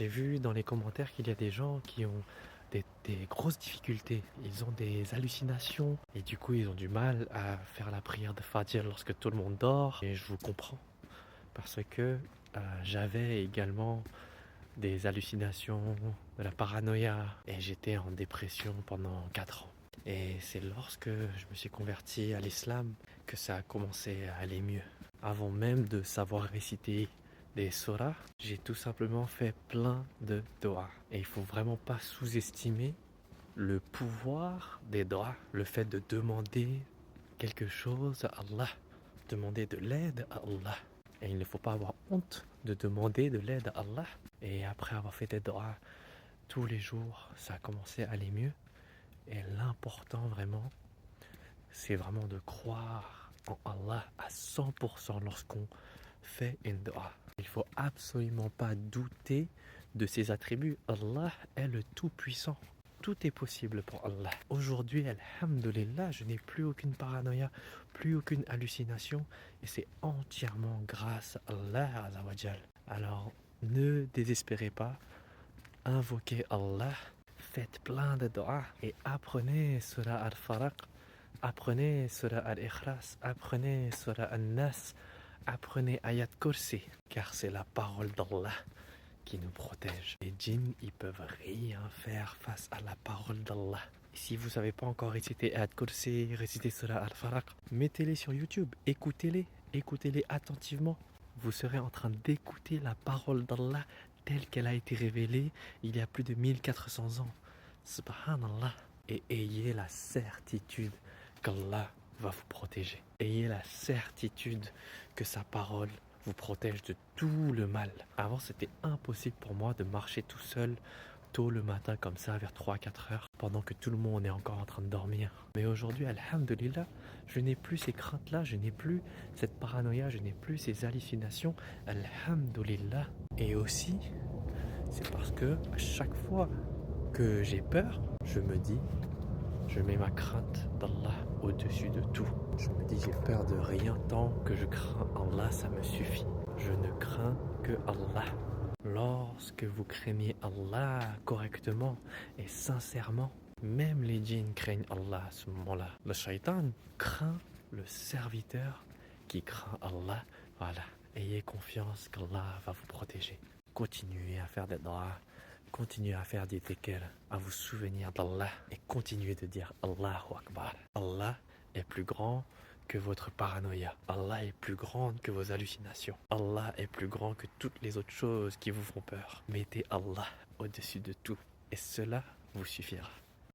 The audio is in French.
J'ai vu dans les commentaires qu'il y a des gens qui ont des grosses difficultés. Ils ont des hallucinations et du coup ils ont du mal à faire la prière de Fajr lorsque tout le monde dort. Et je vous comprends parce que j'avais également des hallucinations, de la paranoïa et j'étais en dépression pendant 4 ans. Et c'est lorsque je me suis converti à l'islam que ça a commencé à aller mieux. Avant même de savoir réciter des surahs, j'ai tout simplement fait plein de doigts. Et il faut vraiment pas sous-estimer le pouvoir des doigts, le fait de demander quelque chose à Allah, demander de l'aide à Allah. Et il ne faut pas avoir honte de demander de l'aide à Allah. Et après avoir fait des doigts tous les jours, ça a commencé à aller mieux. Et l'important vraiment, c'est vraiment de croire en Allah à 100% lorsqu'on fait une dua. Il ne faut absolument pas douter de ses attributs. Allah est le Tout-Puissant. Tout est possible pour Allah. Aujourd'hui, alhamdulillah, je n'ai plus aucune paranoïa, plus aucune hallucination. Et c'est entièrement grâce à Allah Azawajal. Alors, ne désespérez pas. Invoquez Allah. Faites plein de doigts et apprenez Surah Al-Falaq, apprenez Surah Al-Ikhlas, apprenez Surah Al-Nas, apprenez Ayat Kursi, car c'est la parole d'Allah qui nous protège. Les djinns, ils peuvent rien faire face à la parole d'Allah. Et si vous ne savez pas encore réciter Ayat Kursi, réciter Surah Al-Falaq, mettez-les sur YouTube, écoutez-les attentivement. Vous serez en train d'écouter la parole d'Allah telle qu'elle a été révélée il y a plus de 1400 ans. Subhanallah. Et ayez la certitude qu'Allah va vous protéger. Ayez la certitude que sa parole vous protège de tout le mal. Avant, c'était impossible pour moi de marcher tout seul tôt le matin comme ça vers 3-4 heures pendant que tout le monde est encore en train de dormir. Mais aujourd'hui, alhamdulillah, je n'ai plus ces craintes-là, je n'ai plus cette paranoïa, je n'ai plus ces hallucinations. Alhamdulillah. Et aussi, c'est parce que à chaque fois que j'ai peur, je me dis, je mets ma crainte d'Allah au-dessus de tout. Je me dis, j'ai peur de rien tant que je crains Allah, ça me suffit. Je ne crains que Allah. Lorsque vous craignez Allah correctement et sincèrement, même les djinns craignent Allah à ce moment-là. Le shaitan craint le serviteur qui craint Allah. Voilà, ayez confiance qu'Allah va vous protéger. Continuez à faire des doigts, continuez à faire des dhikr, à vous souvenir d'Allah et continuez de dire Allahu Akbar. Allah est plus grand que votre paranoïa. Allah est plus grand que vos hallucinations. Allah est plus grand que toutes les autres choses qui vous font peur. Mettez Allah au-dessus de tout et cela vous suffira.